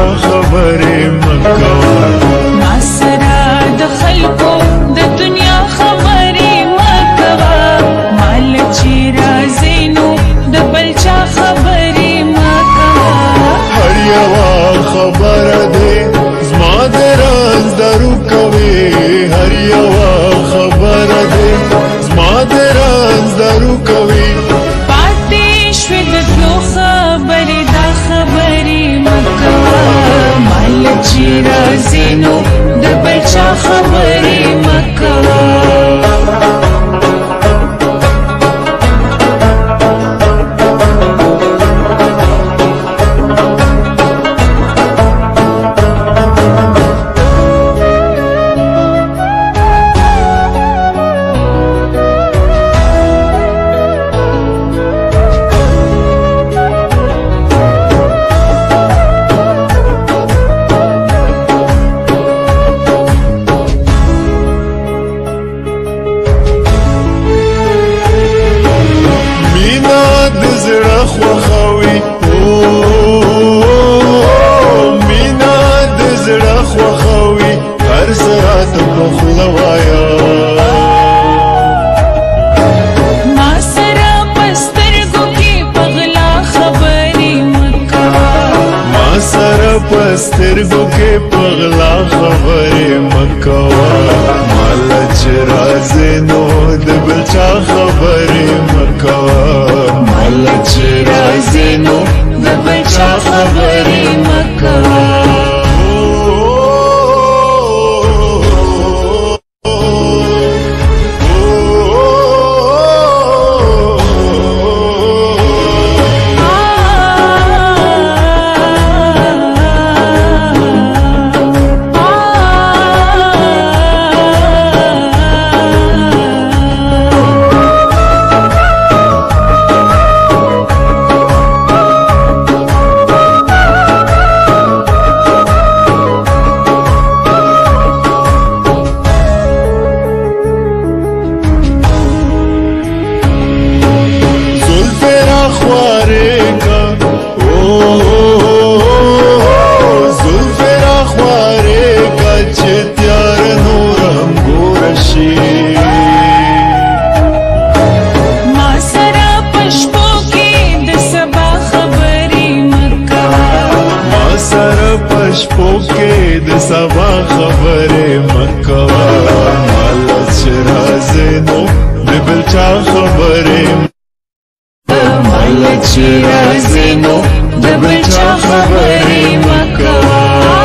بلچا خبرې مکوه ما سره د خلکو د دنیا خبرې مکوه مال چې راځي نو د بلچا خبرې مکوه هر یوه خبره دې زما د راز درو کوي هر یوه خبره دې زما د راز درو کوي پاتې شوې د تلو خبرې دا خبرې مکوه مال چې راځي نو د بلچا خبرې مکوه خوخوي مینا د زړه خوخوي هر ساعت په خوله وایا ما سره په سترګو کې پغلا خبرې مکوه ما سره په سترګو کې پغلا خبرې مکوه مال چې راځي نو د بلچا خبرې مکوه مال چې راځي نو د بلچا خبرې مکوه شپو کې د سبا خبرې مکوه مال چې راځي نو د بلچا خبرې مال چې راځي نو د بلچا خبرې مکوه